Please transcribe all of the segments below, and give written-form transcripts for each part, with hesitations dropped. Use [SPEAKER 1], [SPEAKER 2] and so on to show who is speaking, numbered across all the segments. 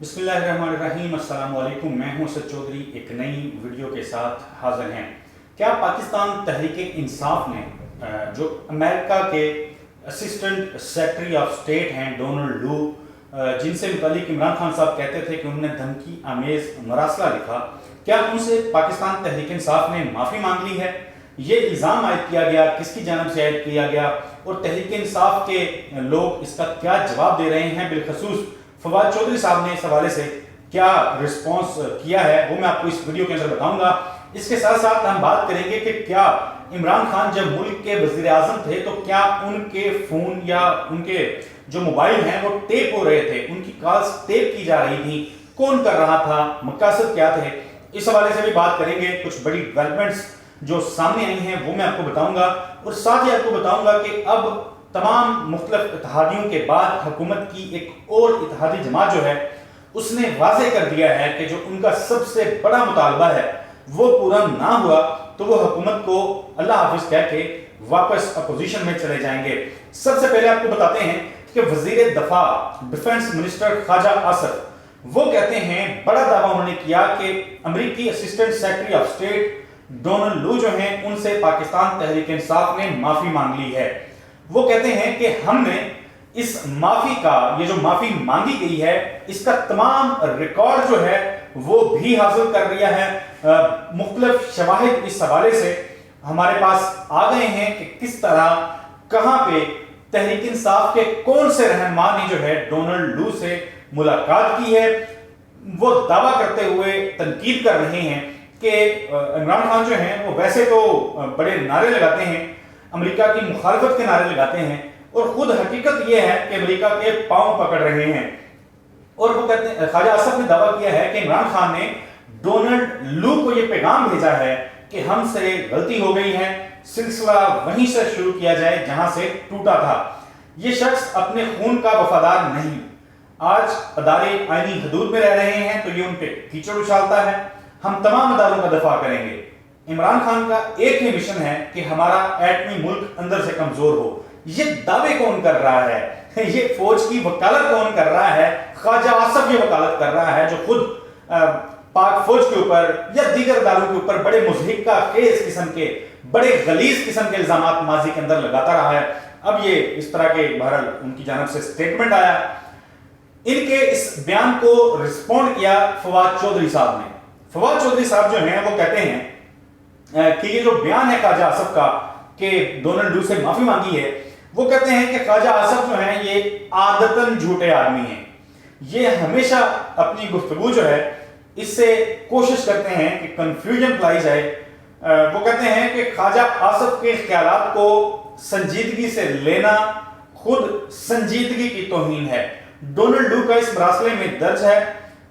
[SPEAKER 1] बिस्मिल्लाहिर्रहमानिर्रहीम। अस्सलाम वालेकुम। मैं हूं असद चौधरी एक नई वीडियो के साथ हाजिर हैं। क्या पाकिस्तान तहरीक इंसाफ ने जो अमेरिका के असिस्टेंट सेक्रेटरी ऑफ स्टेट हैं डोनाल्ड लू, जिनसे मुतालिक इमरान खान साहब कहते थे कि उन्होंने धमकी आमेज मरासला लिखा, क्या उनसे पाकिस्तान तहरीक इंसाफ ने माफ़ी मांग ली है? ये इल्ज़ाम आयद किया गया, किसकी जानब से आयद किया गया और तहरीक इंसाफ के लोग इसका क्या जवाब दे रहे हैं? बिलखसूस फवाद चौधरी साहब ने इस हवाले से क्या रिस्पॉन्स किया है वो मैं आपको इस वीडियो के अंदर बताऊंगा। इसके साथ साथ हम बात करेंगे कि क्या इमरान खान जब मुल्क के वज़ीर आज़म थे तो क्या उनके फ़ोन या उनके जो मोबाइल हैं वो टेप हो रहे थे, उनकी कॉल्स टेप की जा रही थी, कौन कर रहा था, मकसद क्या थे? इस हवाले से भी बात करेंगे। कुछ बड़ी डेवलपमेंट्स जो सामने आई हैं वो मैं आपको बताऊंगा और साथ ही आपको बताऊंगा कि अब तमाम मुख्तलिफ इत्तेहादियों के बाद हुकूमत की एक और इत्तेहादी जमात जो है उसने वाज़े कर दिया है कि जो उनका सबसे बड़ा मुतालबा है वो पूरा ना हुआ तो वो हुकूमत को अल्लाह हाफिज कह के वापस अपोजिशन में चले जाएंगे। सबसे पहले आपको बताते हैं कि वजीर दफा डिफेंस मिनिस्टर ख्वाजा आसफ वो कहते हैं, बड़ा दावा उन्होंने किया कि अमेरिकी assistant secretary of state Donald लू जो हैं उनसे पाकिस्तान तहरीक इंसाफ ने माफी मांग ली है। वो कहते हैं कि हमने इस माफी का, ये जो माफी मांगी गई है, इसका तमाम रिकॉर्ड जो है वो भी हासिल कर लिया है। मुख्तलिफ शवाहिद इस हवाले से हमारे पास आ गए हैं कि किस तरह कहां पे तहरीक इंसाफ के कौन से रहनुमा ने जो है डोनाल्ड लू से मुलाकात की है। वो दावा करते हुए तनकीद कर रहे हैं कि इमरान खान जो हैं वो वैसे तो बड़े नारे लगाते हैं, अमेरिका की मुखालफत के नारे लगाते हैं और खुद हकीकत यह है कि अमेरिका के पांव पकड़ रहे हैं। और वो कहते हैं, ख्वाजा आसफ ने दावा किया है कि इमरान खान ने डोनाल्ड लू को यह पैगाम भेजा है कि हमसे गलती हो गई है, सिलसिला वहीं से शुरू किया जाए जहां से टूटा था। ये शख्स अपने खून का वफादार नहीं, आज अदारे आईनी हदूद में रह रहे हैं तो ये उन पे कीचड़ उछालता है। हम तमाम अदारों का दफा करेंगे। इमरान खान का एक ही मिशन है कि हमारा एटमी मुल्क अंदर से कमजोर हो। ये दावे कौन कर रहा है? ये फौज की वकालत कौन कर रहा है? ख्वाजा आसफ ये वकालत कर रहा है जो खुद पाक फौज के ऊपर या दीगर अदारों के ऊपर बड़े मुज़हिका खेज किस्म के, बड़े गलीज किस्म के इल्जामात माजी के अंदर लगाता रहा है। अब ये इस तरह के बहरहाल उनकी जानब से स्टेटमेंट आया। इनके इस बयान को रिस्पॉन्ड किया फवाद चौधरी साहब ने। फवाद चौधरी साहब जो हैं वो कहते हैं कि ये जो बयान है ख्वाजा आसफ का कि डोनाल्ड लू से माफी मांगी है, वो कहते हैं कि ख्वाजा आसफ जो हैं ये आदतन झूठे आदमी हैं। ये हमेशा अपनी गुफ्तगू जो है इससे कोशिश करते हैं कि कंफ्यूजन फैलाई जाए। वो कहते हैं कि ख्वाजा आसफ के ख्यालात को संजीदगी से लेना खुद संजीदगी की तौहीन है। डोनाल्ड लू का इस मरासले में दर्ज है,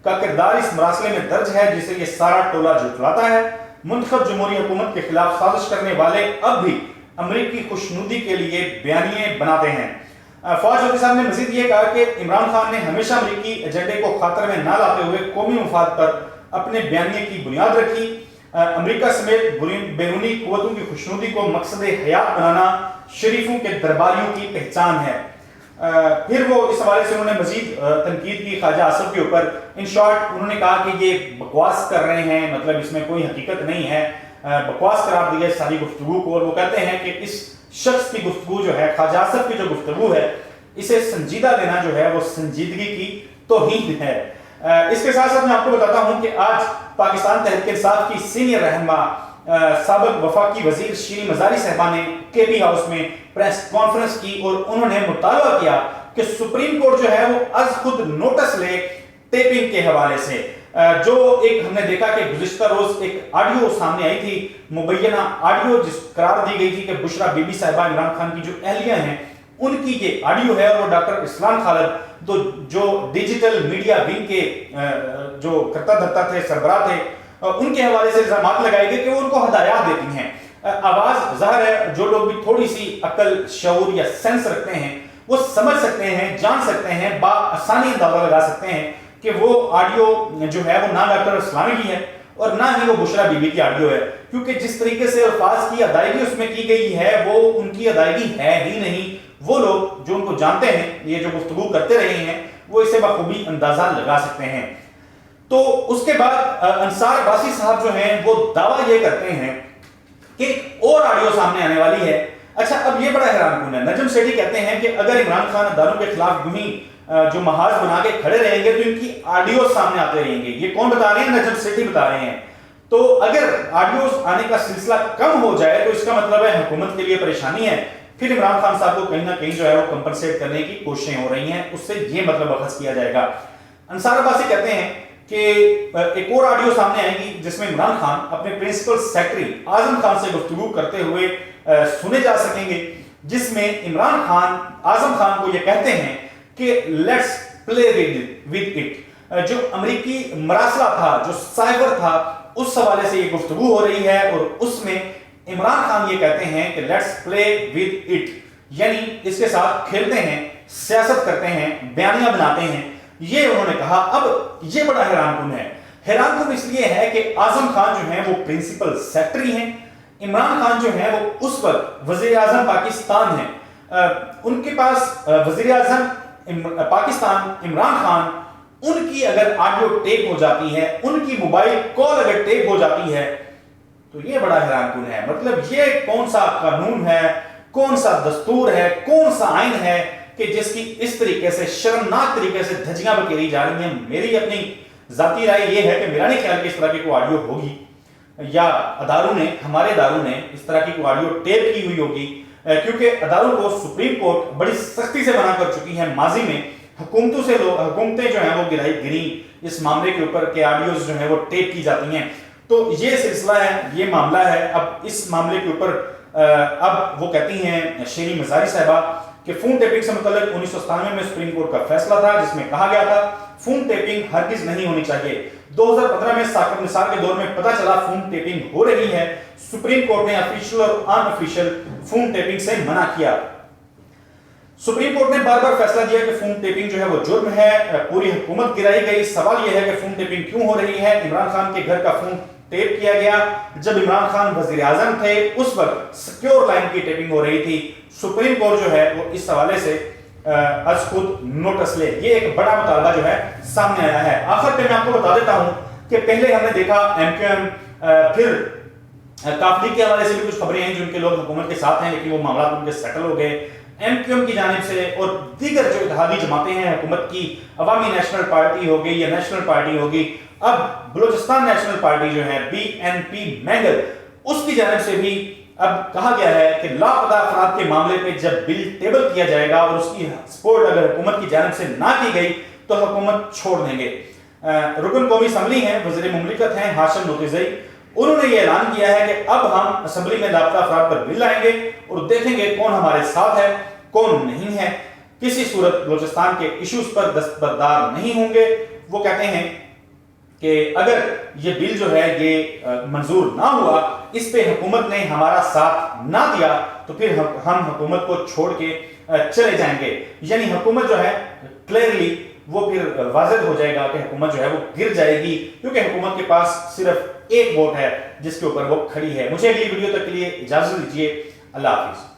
[SPEAKER 1] का किरदार इस मरासले में दर्ज है जिसे ये सारा टोला झुठलाता है। मुंतखब जमहूरी हुकूमत के खिलाफ साजिश करने वाले अब भी अमरीकी खुशनुदी के लिए बयानिए बनाते हैं। फवाद चौधरी साहब ने मजीद ये कहा कि इमरान खान ने हमेशा अमरीकी एजेंडे को खातर में ना लाते हुए कौमी मफाद पर अपने बयानिए की बुनियाद रखी। अमरीका समेत बैरूनी कुव्वतों की खुशनुदी को मकसद हयात बनाना शरीफों के दरबारियों की पहचान है। फिर वो इस हवाले से उन्होंने मजीद तनकीद की ख्वाजा आसफ के ऊपर। इन शॉर्ट उन्होंने कहा कि ये बकवास कर रहे हैं, मतलब इसमें कोई हकीकत नहीं है, बकवास करार दिया सारी गुफ्तगू को। और वो कहते हैं कि इस शख्स की गुफ्तगू जो है, ख्वाजा आसफ की जो गुफ्तगू है, इसे संजीदा लेना जो है वो संजीदगी की तौहीन है। इसके साथ साथ मैं आपको बताता हूं कि आज पाकिस्तान तहरीक इंसाफ की सीनियर रहनुमा साबिक वफाकी वजीर शीरी मजारी साहबा ने केपी हाउस में प्रेस कॉन्फ्रेंस की और उन्होंने मुतालबा किया कि सुप्रीम कोर्ट जो है वो आज खुद नोटिस ले टेपिंग के हवाले से। जो एक हमने देखा कि गुज़िश्ता रोज एक ऑडियो सामने आई थी, मुबैना ऑडियो जिस करार दी गई थी कि बुशरा बीबी साहिबा इमरान खान की जो अहलिया हैं उनकी ये ऑडियो है और वो डॉक्टर इस्लाम खालिद तो जो डिजिटल मीडिया विंग के जो करता धरता थे, सरबराह थे, उनके हवाले से इल्जामात लगाए गए कि वो उनको हदायत देती हैं। आवाज जाहिर है जो लोग भी थोड़ी सी अकल, शऊर या सेंस रखते हैं वो समझ सकते हैं, जान सकते हैं, आसानी अंदाजा लगा सकते हैं कि वो ऑडियो जो है वो ना डॉक्टर इस्लामी की है और ना ही वो बुशरा बीबी की ऑडियो है, क्योंकि जिस तरीके से अल्फाज की अदायगी उसमें की गई है वो उनकी अदायगी है ही नहीं। वो लोग जो उनको जानते हैं, ये जो गुफ्तगू करते रहे हैं, وہ اسے بخوبی اندازہ لگا سکتے ہیں۔ تو اس کے بعد انصار عباسی صاحب جو ہیں وہ دعویٰ یہ کرتے ہیں کہ ایک اور آڈیو سامنے آنے والی ہے۔ اچھا، اب یہ بڑا حیران کن ہے، نجم سیٹھی کہتے ہیں کہ اگر عمران خان عدالتوں کے خلاف یوں ہی جو محاذ بنا کے کھڑے رہیں گے تو ان کی آڈیو سامنے آتے رہیں گے۔ یہ کون بتا رہے ہیں؟ نجم سیٹھی بتا رہے ہیں۔ تو اگر آڈیوز آنے کا سلسلہ کم ہو جائے تو اس کا مطلب ہے حکومت کے لیے پریشانی ہے، پھر عمران خان صاحب کو کہیں نہ کہیں جو ہے وہ کمپنسیٹ کرنے کی کوششیں ہو رہی ہیں، اس سے یہ مطلب اخذ کیا جائے گا۔ انصار عباسی کہتے ہیں کہ ایک اور آڈیو سامنے آئے گی جس میں عمران خان اپنے پرنسپل سیکرٹری اعظم خان سے گفتگو کرتے ہوئے سنے جا سکیں گے، جس میں عمران خان اعظم خان کو یہ کہتے ہیں کہ لیٹس پلے ود اٹ۔ جو امریکی مراسلہ تھا، جو سائبر تھا، اس حوالے سے یہ گفتگو ہو رہی ہے، اور اس میں عمران خان یہ کہتے ہیں کہ لیٹس پلے ود اٹ، یعنی اس کے ساتھ کھیلتے ہیں، سیاست کرتے ہیں، بیانیاں بناتے ہیں، یہ انہوں نے کہا۔ اب یہ بڑا حیران کن ہے۔ حیران کن اس لیے ہے کہ اعظم خان جو ہیں وہ پرنسپل سیکرٹری ہیں، عمران خان جو ہیں وہ اس وقت وزیر اعظم پاکستان ہیں، ان کے پاس وزیر اعظم پاکستان عمران خان، ان کی اگر آڈیو ٹیپ ہو جاتی ہے، ان کی موبائل کال اگر ٹیپ ہو جاتی ہے تو یہ بڑا حیران کن ہے۔ مطلب یہ کون سا قانون ہے، کون سا دستور ہے، کون سا آئین ہے کہ جس کی اس طریقے سے شرمناک طریقے سے دھجیاں بکیری جا رہی ہیں۔ میری اپنی ذاتی رائے یہ ہے کہ میرا نہیں خیال کہ اس طرح کی کوئی آڈیو ہوگی، یا اداروں نے، ہمارے اداروں نے اس طرح کی کوئی آڈیو ٹیپ کی ہوئی ہوگی، کیونکہ اداروں کو سپریم کورٹ بڑی سختی سے منع کر چکی ہے ماضی میں۔ حکومتیں جو ہیں وہ گری اس معاملے کے اوپر کہ آڈیوز جو ہیں وہ ٹیپ کی جاتی ہیں۔ تو یہ سلسلہ ہے، یہ معاملہ ہے۔ اب اس معاملے کے اوپر اب وہ کہتی ہیں شیریں مزاری صاحبہ کہ فون ٹیپنگ سے متعلق 1997 میں سپریم کورٹ کا فیصلہ تھا جس میں کہا گیا تھا فون ٹیپنگ ہرگز نہیں ہونی چاہیے۔ 2015 میں ثاقب نثار کے دور میں پتہ چلا فون ٹیپنگ ہو رہی ہے، سپریم کورٹ نے آفیشیل اور ان آفیشیل فون ٹیپنگ سے منع کیا۔ سپریم کورٹ نے بار بار فیصلہ دیا کہ فون ٹیپنگ جو ہے وہ جرم ہے، پوری حکومت گرائی گئی۔ سوال یہ ہے کہ فون ٹیپنگ کیوں ہو رہی ہے؟ عمران خان کے گھر کا فون ٹیپ کیا گیا، جب عمران خان وزیر اعظم تھے اس وقت سیکیور لائن کی ٹیپنگ ہو رہی تھی۔ سپریم کورٹ جو ہے وہ اس حوالے سے از خود نوٹس لے، یہ ایک بڑا مطالبہ جو ہے سامنے آیا ہے۔ آخر پہ میں آپ کو بتا دیتا ہوں کہ پہلے ہم نے دیکھا ایم کیو ایم، پھر کافلی کے حوالے سے بھی کچھ خبریں ہیں جن کے لوگ حکومت کے ساتھ ہیں لیکن وہ معاملات ان کے سیٹل ہو گئے۔ ایم کیو ایم کی جانب سے اور دیگر جو اتحادی جماعتیں ہیں حکومت کی، عوامی نیشنل پارٹی ہوگی یا نیشنل پارٹی ہوگی، اب بلوچستان نیشنل پارٹی جو ہے بی این پی مینگل، اس کی جانب سے بھی اب کہا گیا ہے کہ لاپتہ افراد کے معاملے پہ جب بل ٹیبل کیا جائے گا اور اس کی سپورٹ اگر حکومت کی جانب سے نہ کی گئی تو حکومت چھوڑ دیں گے۔ رکن قومی اسمبلی ہیں، وزیر مملکت ہیں ہاشم نوتیزئی، انہوں نے یہ اعلان کیا ہے کہ اب ہم اسمبلی میں لاپتہ افراد پر بل لائیں گے اور دیکھیں گے کون ہمارے ساتھ ہے کون نہیں ہے۔ کسی صورت بلوچستان کے ایشوز پر دستبردار نہیں ہوں گے۔ وہ کہتے ہیں کہ اگر یہ بل جو ہے یہ منظور نہ ہوا، اس پہ حکومت نے ہمارا ساتھ نہ دیا تو پھر ہم حکومت کو چھوڑ کے چلے جائیں گے۔ یعنی حکومت جو ہے کلیئرلی وہ پھر واضح ہو جائے گا کہ حکومت جو ہے وہ گر جائے گی، کیونکہ حکومت کے پاس صرف ایک ووٹ ہے جس کے اوپر وہ کھڑی ہے۔ مجھے اگلی ویڈیو تک کے لیے اجازت دیجیے، اللہ حافظ۔